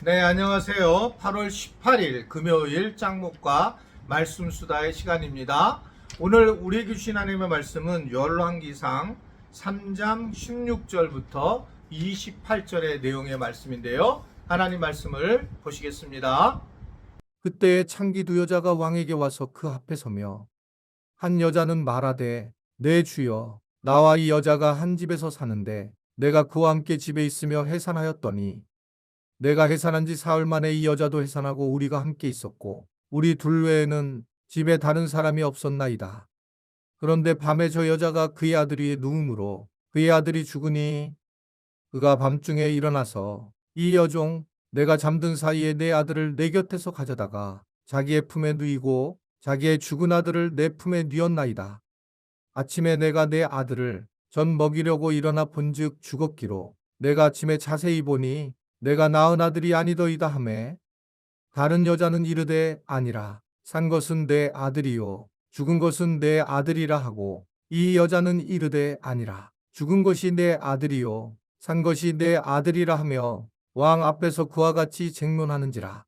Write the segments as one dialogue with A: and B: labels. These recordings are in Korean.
A: 네, 안녕하세요. 8월 18일 금요일 짱목과 말씀 수다의 시간입니다. 오늘 우리에게 주신 하나님의 말씀은 열왕기상 3장 16절부터 28절의 내용의 말씀인데요. 하나님 말씀을 보시겠습니다. 그때 창기 두 여자가 왕에게 와서 그 앞에 서며 한 여자는 말하되 내 주여 나와 이 여자가 한 집에서 사는데 내가 그와 함께 집에 있으며 해산하였더니 내가 해산한 지 사흘 만에 이 여자도 해산하고 우리가 함께 있었고 우리 둘 외에는 집에 다른 사람이 없었나이다. 그런데 밤에 저 여자가 그의 아들이 누움으로 그의 아들이 죽으니 그가 밤중에 일어나서 이 여종 내가 잠든 사이에 내 아들을 내 곁에서 가져다가 자기의 품에 누이고 자기의 죽은 아들을 내 품에 뉘었나이다. 아침에 내가 내 아들을 전 먹이려고 일어나 본즉 죽었기로 내가 아침에 자세히 보니 내가 낳은 아들이 아니더이다 하매 다른 여자는 이르되 아니라 산 것은 내 아들이요 죽은 것은 내 아들이라 하고 이 여자는 이르되 아니라 죽은 것이 내 아들이요 산 것이 내 아들이라 하며 왕 앞에서 그와 같이 쟁론하는지라.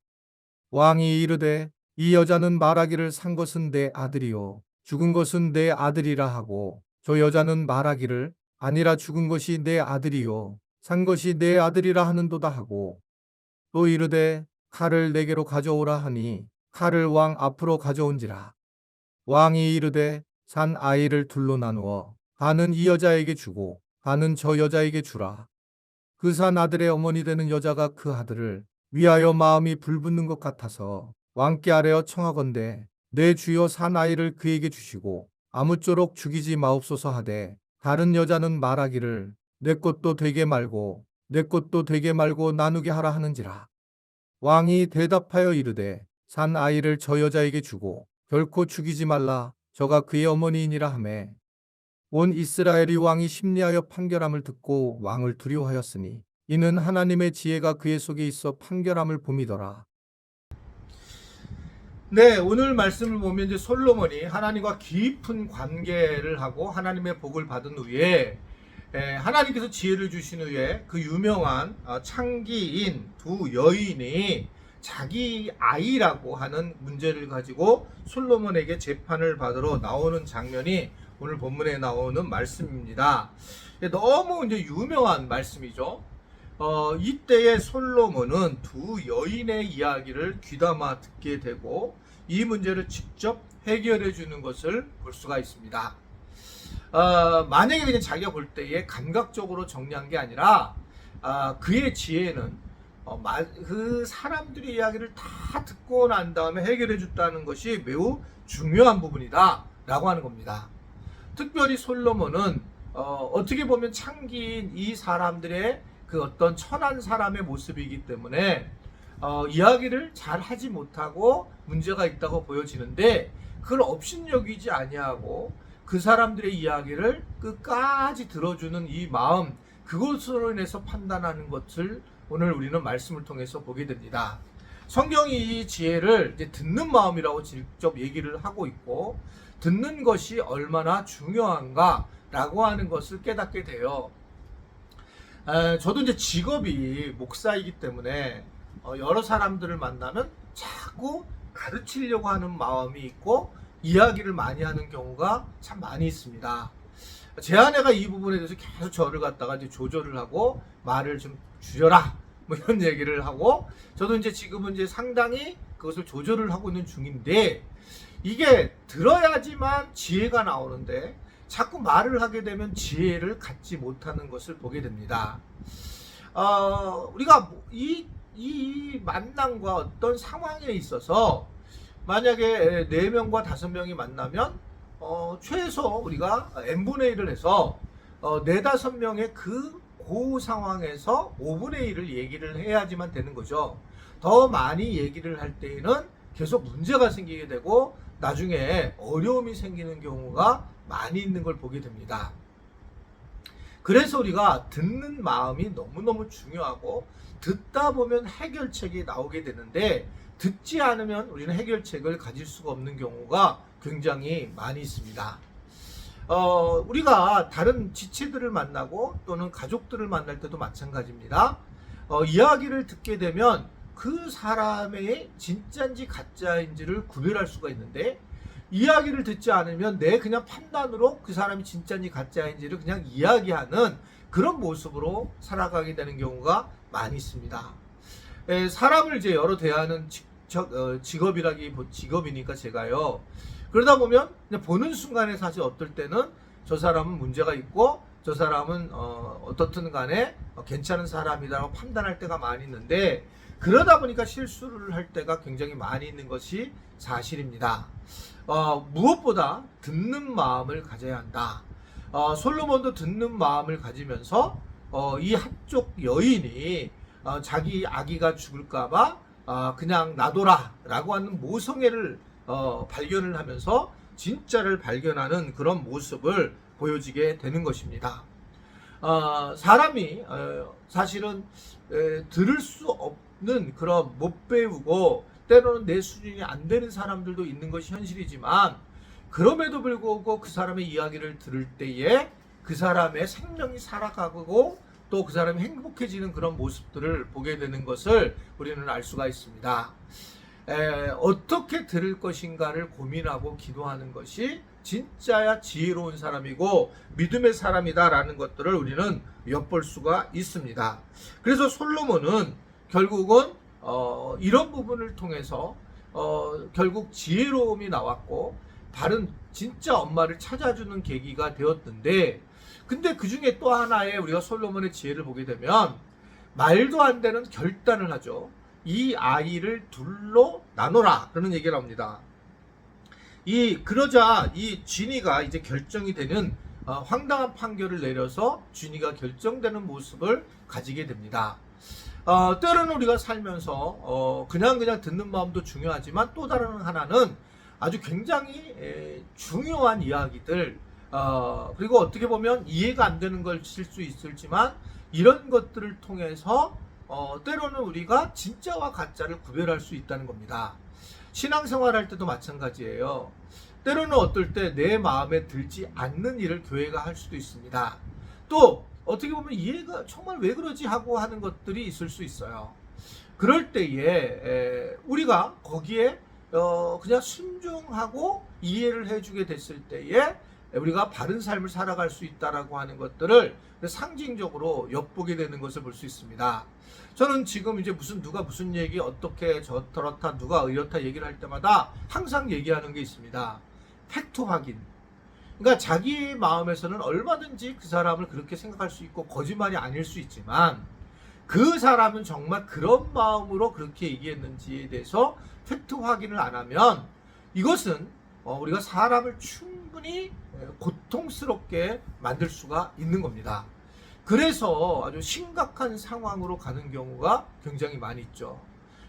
A: 왕이 이르되 이 여자는 말하기를 산 것은 내 아들이요 죽은 것은 내 아들이라 하고 저 여자는 말하기를 아니라 죽은 것이 내 아들이요 산 것이 내 아들이라 하는도다 하고 또 이르되 칼을 내게로 가져오라 하니 칼을 왕 앞으로 가져온지라. 왕이 이르되 산 아이를 둘로 나누어 반은 이 여자에게 주고 반은 저 여자에게 주라. 그 산 아들의 어머니 되는 여자가 그 아들을 위하여 마음이 불붙는 것 같아서 왕께 아뢰어 청하건대 내 주여 산 아이를 그에게 주시고 아무쪼록 죽이지 마옵소서 하되 다른 여자는 말하기를 내 것도 되게 말고 내 것도 되게 말고 나누게 하라 하는지라. 왕이 대답하여 이르되 산 아이를 저 여자에게 주고 결코 죽이지 말라 저가 그의 어머니이니라 하매 온 이스라엘이 왕이 심리하여 판결함을 듣고 왕을 두려워하였으니 이는 하나님의 지혜가 그의 속에 있어 판결함을 봄이더라. 네, 오늘 말씀을 보면 이제 솔로몬이 하나님과 깊은 관계를 하고 하나님의 복을 받은 후에 하나님께서 지혜를 주신 후에 그 유명한 창기인 두 여인이 자기 아이라고 하는 문제를 가지고 솔로몬에게 재판을 받으러 나오는 장면이 오늘 본문에 나오는 말씀입니다. 너무 이제 유명한 말씀이죠. 이때의 솔로몬은 두 여인의 이야기를 귀담아 듣게 되고 이 문제를 직접 해결해 주는 것을 볼 수가 있습니다. 만약에 그냥 자기가 볼 때에 감각적으로 정리한 게 아니라 그의 지혜는 그 사람들의 이야기를 다 듣고 난 다음에 해결해 줬다는 것이 매우 중요한 부분이다 라고 하는 겁니다. 특별히 솔로몬은 어떻게 보면 창기인 이 사람들의 그 어떤 천한 사람의 모습이기 때문에 이야기를 잘 하지 못하고 문제가 있다고 보여지는데 그걸 업신여기지 아니하고 그 사람들의 이야기를 끝까지 들어주는 이 마음, 그것으로 인해서 판단하는 것을 오늘 우리는 말씀을 통해서 보게 됩니다. 성경이 이 지혜를 이제 듣는 마음이라고 직접 얘기를 하고 있고 듣는 것이 얼마나 중요한가라고 하는 것을 깨닫게 돼요. 저도 이제 직업이 목사이기 때문에 여러 사람들을 만나면 자꾸 가르치려고 하는 마음이 있고 이야기를 많이 하는 경우가 참 많이 있습니다. 제 아내가 이 부분에 대해서 계속 저를 갖다가 이제 조절을 하고 말을 좀 줄여라 뭐 이런 얘기를 하고 저도 이제 지금은 이제 상당히 그것을 조절을 하고 있는 중인데 이게 들어야지만 지혜가 나오는데 자꾸 말을 하게 되면 지혜를 갖지 못하는 것을 보게 됩니다. 우리가 이 만남과 어떤 상황에 있어서 만약에 4명과 5명이 만나면 최소 우리가 n분의 1을 해서 4, 5명의 그 상황에서 5분의 1을 얘기를 해야지만 되는 거죠. 더 많이 얘기를 할 때에는 계속 문제가 생기게 되고 나중에 어려움이 생기는 경우가 많이 있는 걸 보게 됩니다. 그래서 우리가 듣는 마음이 너무너무 중요하고 듣다 보면 해결책이 나오게 되는데 듣지 않으면 우리는 해결책을 가질 수가 없는 경우가 굉장히 많이 있습니다. 우리가 다른 지체들을 만나고 또는 가족들을 만날 때도 마찬가지입니다. 이야기를 듣게 되면 그 사람의 진짜인지 가짜인지를 구별할 수가 있는데, 이야기를 듣지 않으면 내 그냥 판단으로 그 사람이 진짜인지 가짜인지를 그냥 이야기하는 그런 모습으로 살아가게 되는 경우가 많이 있습니다. 사람을 이제 여러 대하는 직업이니까 제가요. 그러다 보면 그냥 보는 순간에 사실 어떨 때는 저 사람은 문제가 있고 저 사람은 어떻든 간에 괜찮은 사람이라고 판단할 때가 많이 있는데, 그러다 보니까 실수를 할 때가 굉장히 많이 있는 것이 사실입니다. 무엇보다 듣는 마음을 가져야 한다. 솔로몬도 듣는 마음을 가지면서 이 한쪽 여인이 자기 아기가 죽을까봐 그냥 놔둬라 라고 하는 모성애를 발견을 하면서 진짜를 발견하는 그런 모습을 보여지게 되는 것입니다. 사람이 사실은 들을 수 없는 그런 못 배우고 때로는 내 수준이 안 되는 사람들도 있는 것이 현실이지만, 그럼에도 불구하고 그 사람의 이야기를 들을 때에 그 사람의 생명이 살아가고 또 그 사람이 행복해지는 그런 모습들을 보게 되는 것을 우리는 알 수가 있습니다. 어떻게 들을 것인가를 고민하고 기도하는 것이 진짜야 지혜로운 사람이고 믿음의 사람이다라는 것들을 우리는 엿볼 수가 있습니다. 그래서 솔로몬은 결국은 이런 부분을 통해서 결국 지혜로움이 나왔고 바른 진짜 엄마를 찾아주는 계기가 되었는데, 근데 그 중에 또 하나의 우리가 솔로몬의 지혜를 보게 되면 말도 안 되는 결단을 하죠. 이 아이를 둘로 나눠라 그런 얘기를 합니다. 그러자 이 쥐니가 이제 결정이 되는 황당한 판결을 내려서 쥐니가 결정되는 모습을 가지게 됩니다. 때로는 우리가 살면서 그냥 듣는 마음도 중요하지만 또 다른 하나는 아주 굉장히 중요한 이야기들, 그리고 어떻게 보면 이해가 안 되는 것일 수 있을지만 이런 것들을 통해서 때로는 우리가 진짜와 가짜를 구별할 수 있다는 겁니다. 신앙생활 할 때도 마찬가지예요. 때로는 어떨 때 내 마음에 들지 않는 일을 교회가 할 수도 있습니다. 또 어떻게 보면 이해가 정말 왜 그러지 하고 하는 것들이 있을 수 있어요. 그럴 때에 우리가 거기에 그냥 순종하고 이해를 해주게 됐을 때에 우리가 바른 삶을 살아갈 수 있다라고 하는 것들을 상징적으로 엿보게 되는 것을 볼 수 있습니다. 저는 지금 이제 누가 무슨 얘기 어떻게 저렇다 누가 이렇다 얘기를 할 때마다 항상 얘기하는 게 있습니다. 팩트 확인. 그러니까 자기 마음에서는 얼마든지 그 사람을 그렇게 생각할 수 있고 거짓말이 아닐 수 있지만, 그 사람은 정말 그런 마음으로 그렇게 얘기했는지에 대해서 팩트 확인을 안 하면 이것은 우리가 사람을 충분히 고통스럽게 만들 수가 있는 겁니다. 그래서 아주 심각한 상황으로 가는 경우가 굉장히 많이 있죠.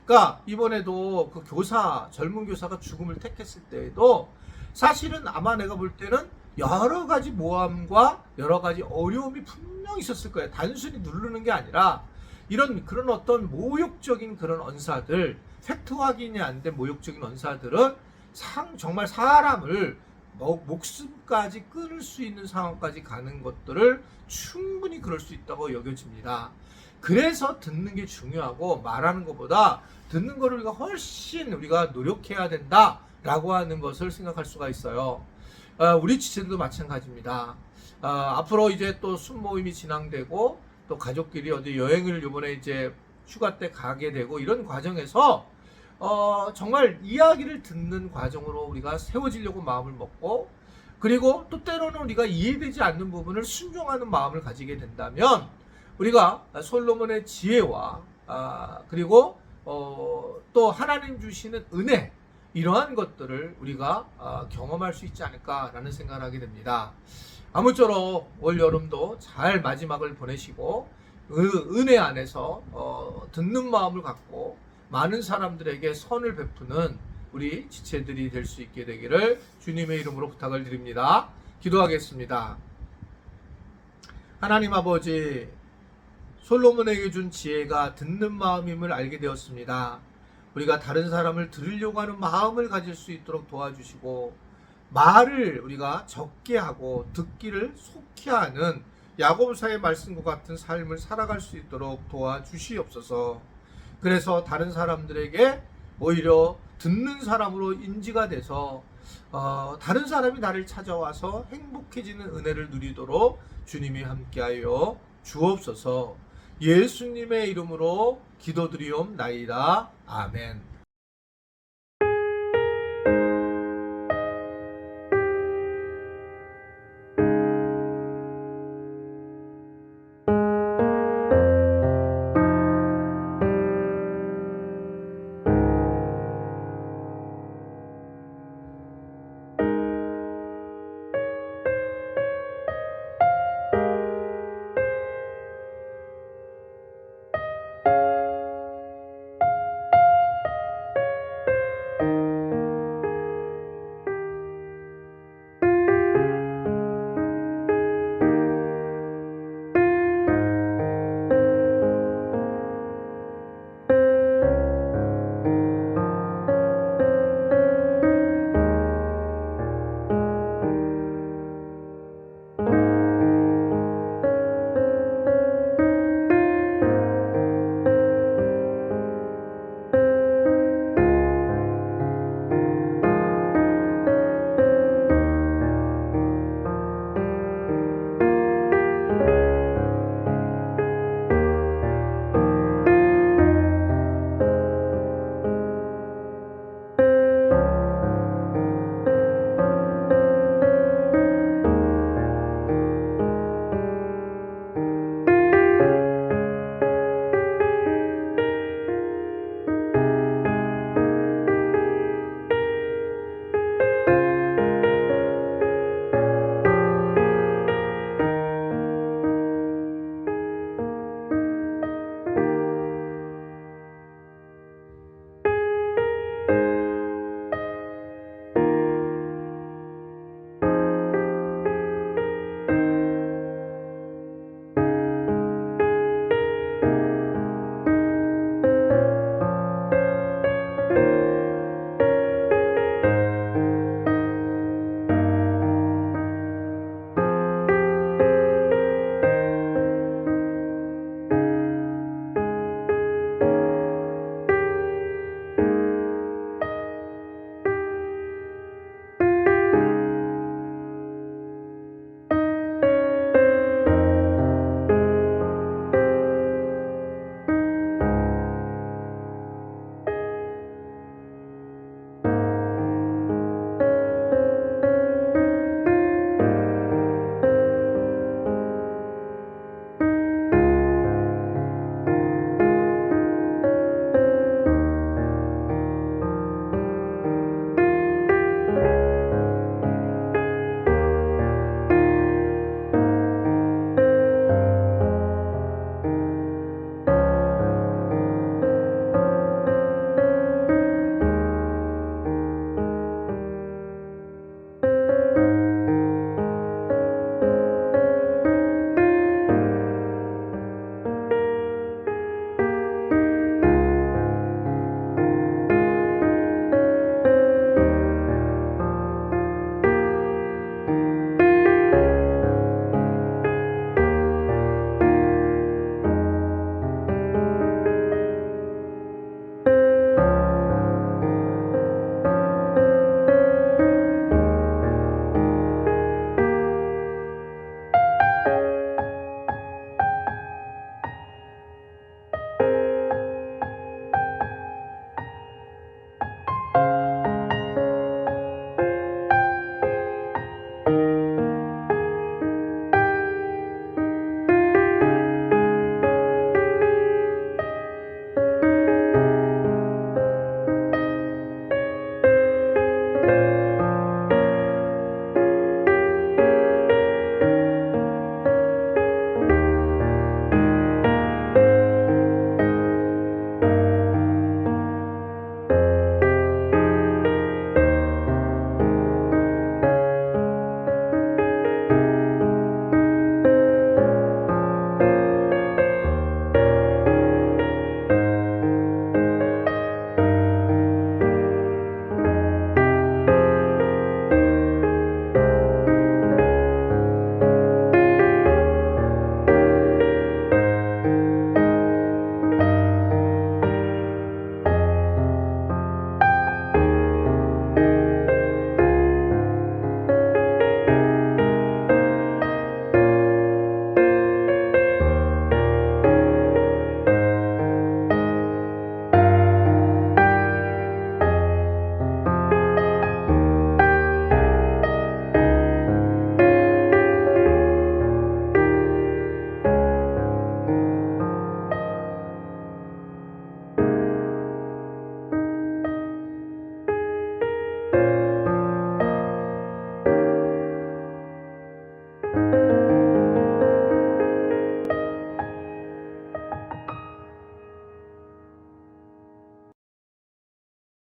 A: 그러니까 이번에도 그 젊은 교사가 죽음을 택했을 때에도 사실은 아마 내가 볼 때는 여러 가지 모함과 여러 가지 어려움이 분명히 있었을 거예요. 단순히 누르는 게 아니라 그런 어떤 모욕적인 그런 언사들, 팩트 확인이 안 된 모욕적인 언사들은 정말 사람을 목숨까지 끊을 수 있는 상황까지 가는 것들을 충분히 그럴 수 있다고 여겨집니다. 그래서 듣는 게 중요하고 말하는 것보다 듣는 거를 우리가 노력해야 된다라고 하는 것을 생각할 수가 있어요. 우리 지체들도 마찬가지입니다. 앞으로 이제 또 순모임이 진행되고 또 가족끼리 어디 여행을 이번에 이제 휴가 때 가게 되고 이런 과정에서 정말 이야기를 듣는 과정으로 우리가 세워지려고 마음을 먹고, 그리고 또 때로는 우리가 이해되지 않는 부분을 순종하는 마음을 가지게 된다면 우리가 솔로몬의 지혜와 그리고 또 하나님 주시는 은혜, 이러한 것들을 우리가 경험할 수 있지 않을까라는 생각을 하게 됩니다. 아무쪼록 올 여름도 잘 마지막을 보내시고 은혜 안에서 듣는 마음을 갖고 많은 사람들에게 선을 베푸는 우리 지체들이 될 수 있게 되기를 주님의 이름으로 부탁을 드립니다. 기도하겠습니다. 하나님 아버지, 솔로몬에게 준 지혜가 듣는 마음임을 알게 되었습니다. 우리가 다른 사람을 들으려고 하는 마음을 가질 수 있도록 도와주시고, 말을 우리가 적게 하고 듣기를 속히 하는 야고보서의 말씀과 같은 삶을 살아갈 수 있도록 도와주시옵소서. 그래서 다른 사람들에게 오히려 듣는 사람으로 인지가 돼서 다른 사람이 나를 찾아와서 행복해지는 은혜를 누리도록 주님이 함께하여 주옵소서. 예수님의 이름으로 기도드리옵나이다. 아멘.